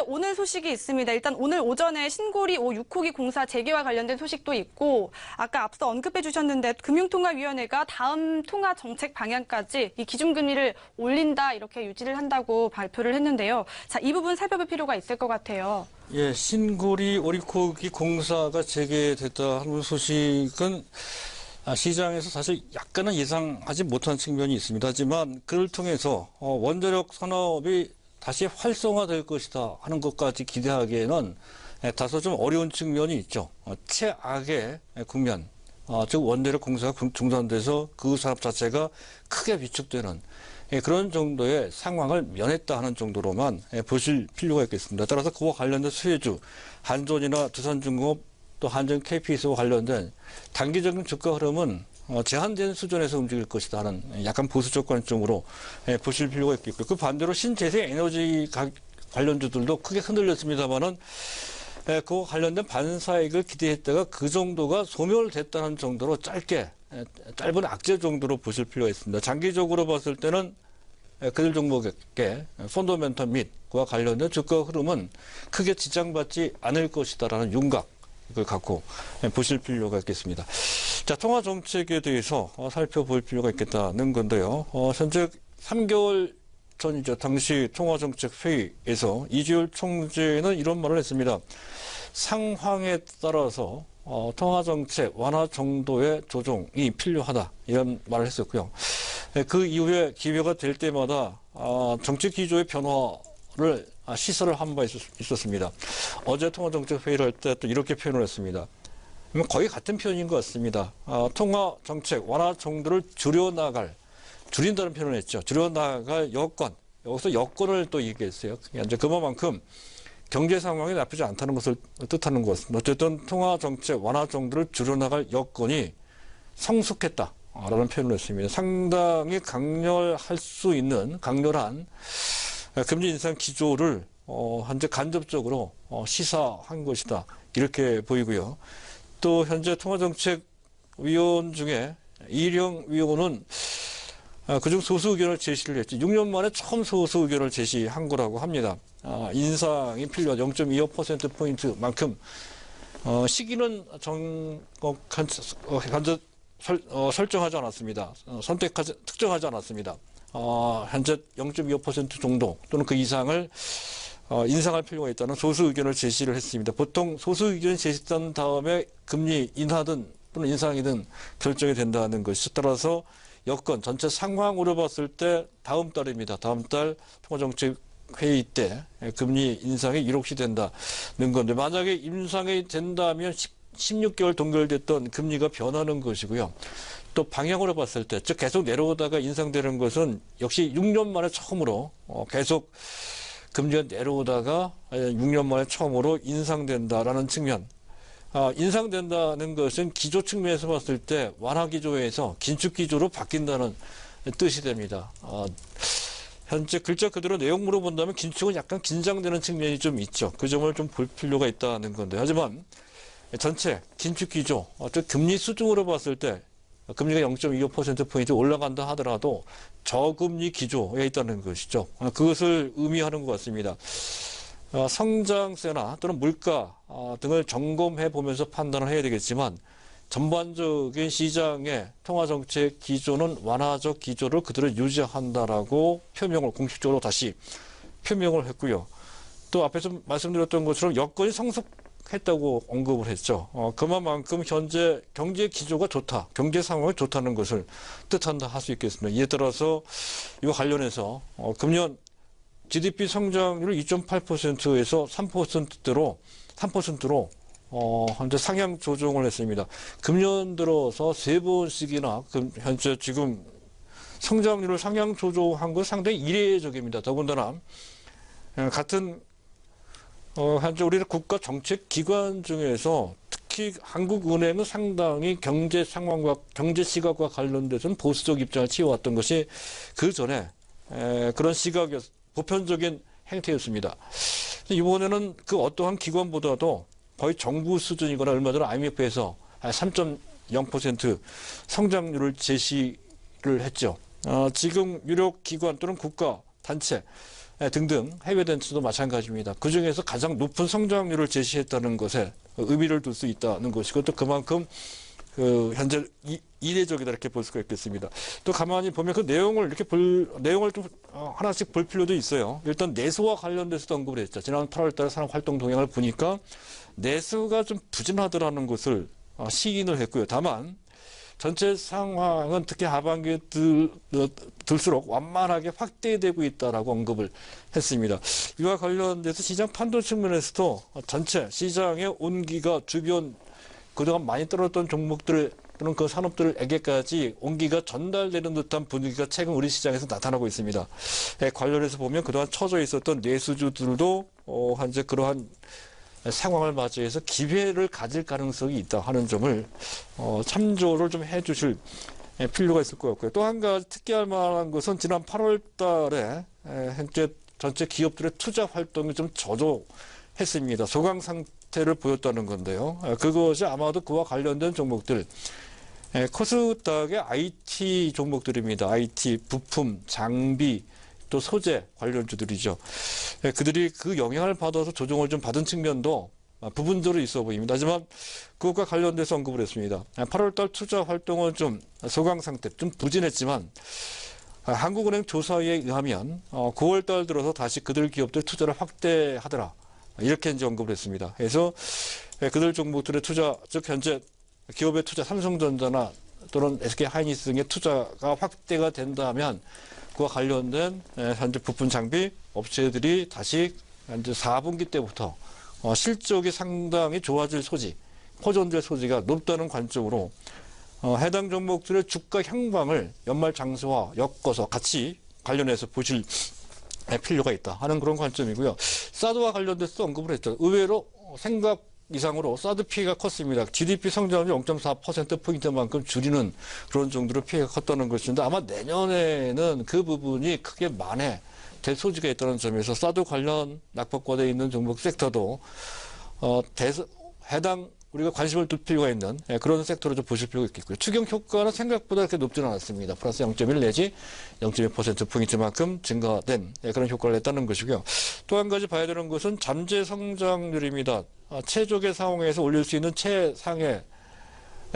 오늘 소식이 있습니다. 일단 오늘 오전에 신고리 6호기 공사 재개와 관련된 소식도 있고 아까 앞서 언급해 주셨는데 금융통화위원회가 다음 통화 정책 방향까지 이 기준금리를 올린다 이렇게 유지를 한다고 발표를 했는데요. 자, 이 부분 살펴볼 필요가 있을 것 같아요. 예, 신고리 5호기 공사가 재개됐다 하는 소식은 시장에서 사실 약간은 예상하지 못한 측면이 있습니다. 하지만 그를 통해서 원자력 산업이 다시 활성화될 것이다 하는 것까지 기대하기에는 다소 좀 어려운 측면이 있죠. 최악의 국면, 즉 원자력 공사가 중단돼서 그 산업 자체가 크게 위축되는 그런 정도의 상황을 면했다 하는 정도로만 보실 필요가 있겠습니다. 따라서 그와 관련된 수혜주, 한전이나 두산중공업 또 한전 KPS와 관련된 단기적인 주가 흐름은 제한된 수준에서 움직일 것이다 하는 약간 보수적 관점으로 보실 필요가 있겠고요. 그 반대로 신재생 에너지 관련주들도 크게 흔들렸습니다만은 그와 관련된 반사익을 기대했다가 그 정도가 소멸됐다는 정도로 짧은 악재 정도로 보실 필요가 있습니다. 장기적으로 봤을 때는 그들 종목의 펀더멘털 및 그와 관련된 주가 흐름은 크게 지장받지 않을 것이다라는 윤곽 을 갖고 보실 필요가 있겠습니다. 자, 통화 정책에 대해서 살펴볼 필요가 있겠다는 건데요. 현재 3개월 전이죠. 당시 통화 정책 회의에서 이주열 총재는 이런 말을 했습니다. 상황에 따라서 통화 정책 완화 정도의 조정이 필요하다 이런 말을 했었고요. 그 이후에 기회가 될 때마다 정책 기조의 변화를 시사를 한 바 있었습니다. 어제 통화정책 회의를 할 때 또 이렇게 표현을 했습니다. 거의 같은 표현인 것 같습니다. 통화정책 완화 정도를 줄인다는 표현을 했죠. 줄여나갈 여건, 여기서 여건을 또 얘기했어요. 이제 그만큼 경제 상황이 나쁘지 않다는 것을 뜻하는 것 같습니다. 어쨌든 통화정책 완화 정도를 줄여나갈 여건이 성숙했다라는 표현을 했습니다. 상당히 강렬할 수 있는 강렬한 금리 인상 기조를 현재 간접적으로 시사한 것이다 이렇게 보이고요. 또 현재 통화정책위원 중에 이령 위원은 그중 소수 의견을 제시를 했죠. 6년 만에 처음 소수 의견을 제시한 거라고 합니다. 인상이 필요한 0.25%포인트만큼 시기는 설정하지 않았습니다. 특정하지 않았습니다. 현재 0.25% 정도 또는 그 이상을 인상할 필요가 있다는 소수 의견을 제시를 했습니다. 보통 소수 의견이 제시된 다음에 금리 인하든 또는 인상이든 결정이 된다는 것이 따라서 여건 전체 상황으로 봤을 때 다음 달입니다. 다음 달 통화정책 회의 때 금리 인상이 이룩시 된다는 건데 만약에 인상이 된다면 16개월 동결됐던 금리가 변하는 것이고요. 또 방향으로 봤을 때, 즉 계속 내려오다가 인상되는 것은 역시 6년 만에 처음으로 계속 금리가 내려오다가 6년 만에 처음으로 인상된다라는 측면. 인상된다는 것은 기조 측면에서 봤을 때 완화 기조에서 긴축 기조로 바뀐다는 뜻이 됩니다. 현재 글자 그대로 내용으로 본다면 긴축은 약간 긴장되는 측면이 좀 있죠. 그 점을 좀 볼 필요가 있다는 건데 하지만 전체 긴축 기조, 즉 금리 수준으로 봤을 때 금리가 0.25%포인트 올라간다 하더라도 저금리 기조에 있다는 것이죠. 그것을 의미하는 것 같습니다. 성장세나 또는 물가 등을 점검해 보면서 판단을 해야 되겠지만 전반적인 시장의 통화정책 기조는 완화적 기조를 그대로 유지한다라고 공식적으로 다시 표명을 했고요. 또 앞에서 말씀드렸던 것처럼 여건이 성숙했다고 언급을 했죠. 그만큼 현재 경제 기조가 좋다, 경제 상황이 좋다는 것을 뜻한다 할 수 있겠습니다. 이에 따라서 이와 관련해서 금년 GDP 성장률을 2.8%에서 3%대로 현재 상향 조정을 했습니다. 금년 들어서 3번씩이나 현재 지금 성장률을 상향 조정한 것 상당히 이례적입니다. 더군다나 같은 현재 우리 국가 정책 기관 중에서 특히 한국은행은 상당히 경제 상황과 경제 시각과 관련돼서는 보수적 입장을 취해왔던 것이 그 전에 그런 보편적인 행태였습니다. 이번에는 그 어떠한 기관보다도 거의 정부 수준이거나 얼마 전 IMF에서 3.0% 성장률을 제시를 했죠. 지금 유력 기관 또는 국가 단체 등등 해외 댄스도 마찬가지입니다. 그중에서 가장 높은 성장률을 제시했다는 것에 의미를 둘 수 있다는 것이고 또 그만큼 현재 이례적이다 이렇게 볼 수가 있겠습니다. 또 가만히 보면 그 내용을 이렇게 내용을 좀 하나씩 볼 필요도 있어요. 일단 내수와 관련돼서도 언급을 했죠. 지난 8월달에 산업 활동 동향을 보니까 내수가 좀 부진하더라는 것을 시인을 했고요. 다만 전체 상황은 특히 하반기에 들수록 완만하게 확대되고 있다라고 언급을 했습니다. 이와 관련돼서 시장 판도 측면에서도 전체 시장의 온기가 주변 그동안 많이 떨어졌던 종목들 또는 그 산업들에게까지 온기가 전달되는 듯한 분위기가 최근 우리 시장에서 나타나고 있습니다. 관련해서 보면 그동안 처져 있었던 내수주들도 현재 그러한 상황을 맞이해서 기회를 가질 가능성이 있다 하는 점을 참조를 좀 해주실 필요가 있을 것 같고요. 또 한 가지 특이할 만한 것은 지난 8월 달에 현재 전체 기업들의 투자 활동이 좀 저조했습니다. 소강 상태를 보였다는 건데요. 그것이 아마도 그와 관련된 종목들 코스닥의 IT 종목들입니다. IT, 부품, 장비, 또 소재 관련주들이죠. 그들이 그 영향을 받아서 조정을 좀 받은 측면도 부분적으로 있어 보입니다. 하지만 그것과 관련돼서 언급을 했습니다. 8월달 투자 활동은 좀 소강 상태, 좀 부진했지만 한국은행 조사에 의하면 9월달 들어서 다시 그들 기업들 투자를 확대하더라. 이렇게 이제 언급을 했습니다. 그래서 그들 종목들의 투자, 즉 현재 기업의 투자, 삼성전자나 또는 SK하이닉스 등의 투자가 확대가 된다면 그와 관련된 현재 부품 장비 업체들이 다시 현재 4분기 때부터 실적이 상당히 좋아질 소지, 호전될 소지가 높다는 관점으로 해당 종목들의 주가 향방을 연말 장세와 엮어서 같이 관련해서 보실 필요가 있다 하는 그런 관점이고요. 사드와 관련돼서 언급을 했죠. 의외로 생각 이상으로 사드 피해가 컸습니다. GDP 성장률 0.4%포인트만큼 줄이는 그런 정도로 피해가 컸다는 것인데 아마 내년에는 그 부분이 크게 만회될 소지가 있다는 점에서 사드 관련 낙폭과되어 있는 종목 섹터도 해당 우리가 관심을 둘 필요가 있는 그런 섹터로 좀 보실 필요가 있겠고요. 추경 효과는 생각보다 그렇게 높지는 않았습니다. 플러스 0.1 내지 0.2%포인트만큼 증가된 그런 효과를 냈다는 것이고요. 또 한 가지 봐야 되는 것은 잠재 성장률입니다. 최적의 상황에서 올릴 수 있는 최상의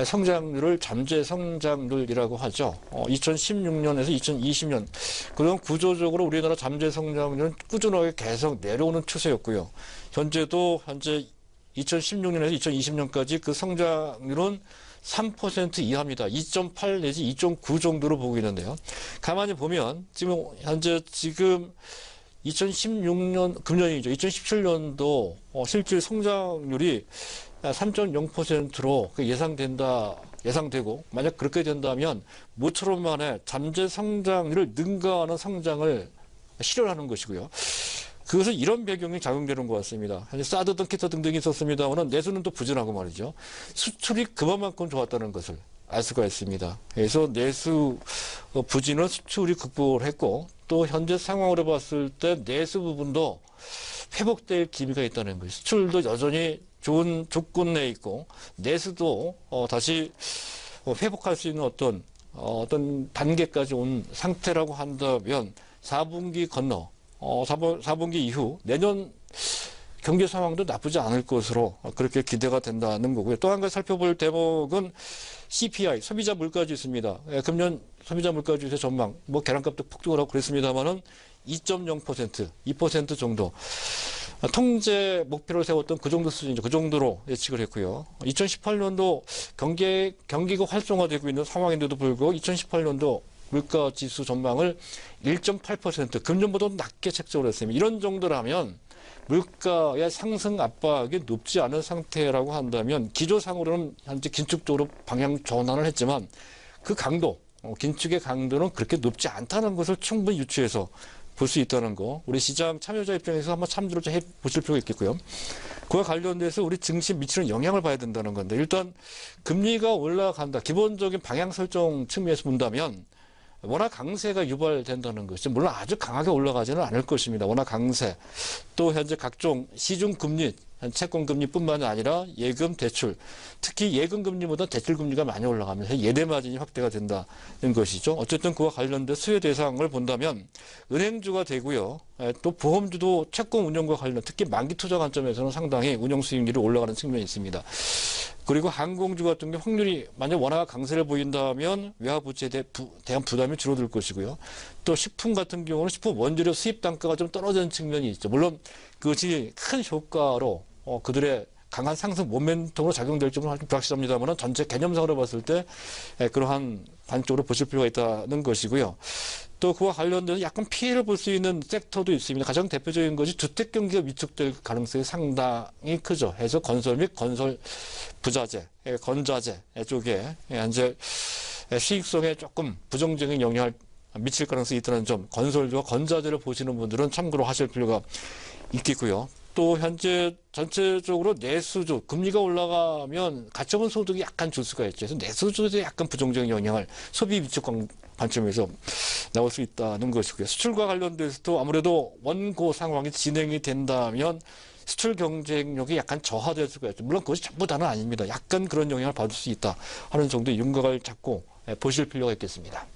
성장률을 잠재 성장률이라고 하죠. 2016년에서 2020년 그동안 구조적으로 우리나라 잠재 성장률은 꾸준하게 계속 내려오는 추세였고요. 현재 2016년에서 2020년까지 그 성장률은 3% 이하입니다. 2.8 내지 2.9 정도로 보고 있는데요. 가만히 보면 현재 2016년 금년이죠. 2017년도 실질 성장률이 3.0%로 예상되고 만약 그렇게 된다면 모처럼 만에 잠재 성장률을 능가하는 성장을 실현하는 것이고요. 그것은 이런 배경이 작용되는 것 같습니다. 사드 등 기타 등등이 있었습니다만 내수는 또 부진하고 말이죠. 수출이 그만큼 좋았다는 것을 알 수가 있습니다. 그래서 내수 부진은 수출이 극복을 했고 또 현재 상황으로 봤을 때 내수 부분도 회복될 기미가 있다는 것이 수출도 여전히 좋은 조건 내에 있고 내수도 다시 회복할 수 있는 어떤 단계까지 온 상태라고 한다면 4분기 건너 4분기 이후 내년 경제 상황도 나쁘지 않을 것으로 그렇게 기대가 된다는 거고요. 또 한 가지 살펴볼 대목은 CPI, 소비자 물가지수 있습니다. 금년 소비자 물가지수의 전망, 계란값도 폭등을 하고 그랬습니다만은 2.0%, 2% 정도. 통제 목표를 세웠던 그 정도 수준이죠. 그 정도로 예측을 했고요. 2018년도 경기가 활성화되고 있는 상황인데도 불구하고 2018년도 물가 지수 전망을 1.8% 금년보다 낮게 책정을 했습니다. 이런 정도라면 물가의 상승 압박이 높지 않은 상태라고 한다면 기조상으로는 현재 긴축적으로 방향 전환을 했지만 그 강도, 긴축의 강도는 그렇게 높지 않다는 것을 충분히 유추해서 볼 수 있다는 거. 우리 시장 참여자 입장에서 한번 참조를 좀 해보실 필요가 있겠고요. 그와 관련돼서 우리 증시에 미치는 영향을 봐야 된다는 건데 일단 금리가 올라간다. 기본적인 방향 설정 측면에서 본다면 워낙 강세가 유발된다는 것이죠. 물론 아주 강하게 올라가지는 않을 것입니다. 워낙 강세. 또 현재 각종 시중 금리 채권금리뿐만 아니라 예금, 대출, 특히 예금금리보다 대출금리가 많이 올라가면서 예대마진이 확대가 된다는 것이죠. 어쨌든 그와 관련된 수혜 대상을 본다면 은행주가 되고요. 또 보험주도 채권 운용과 관련, 특히 만기 투자 관점에서는 상당히 운용 수익률이 올라가는 측면이 있습니다. 그리고 항공주 같은 경우 확률이 만약 원화가 강세를 보인다면 외화부채에 대한 부담이 줄어들 것이고요. 또 식품 같은 경우는 식품 원재료 수입 단가가 좀 떨어지는 측면이 있죠. 물론 그것이 큰 효과로 그들의 강한 상승 모멘텀으로 작용될지는 불확실합니다만 전체 개념상으로 봤을 때 그러한 관점으로 보실 필요가 있다는 것이고요. 또 그와 관련돼서 약간 피해를 볼 수 있는 섹터도 있습니다. 가장 대표적인 것이 주택 경기가 위축될 가능성이 상당히 크죠. 해서 건설 및 건설 부자재, 건자재 쪽에 현재 수익성에 조금 부정적인 영향을 미칠 가능성이 있다는 점, 건설주와 건자재를 보시는 분들은 참고로 하실 필요가 있겠고요. 또 현재 전체적으로 내수주, 금리가 올라가면 가처분 소득이 약간 줄 수가 있죠. 그래서 내수주에 약간 부정적인 영향을 소비 위축 관점에서 나올 수 있다는 것이고요. 수출과 관련돼서도 아무래도 원고 상황이 진행이 된다면 수출 경쟁력이 약간 저하될 수가 있죠. 물론 그것이 전부 다는 아닙니다. 약간 그런 영향을 받을 수 있다 하는 정도의 윤곽을 잡고 보실 필요가 있겠습니다.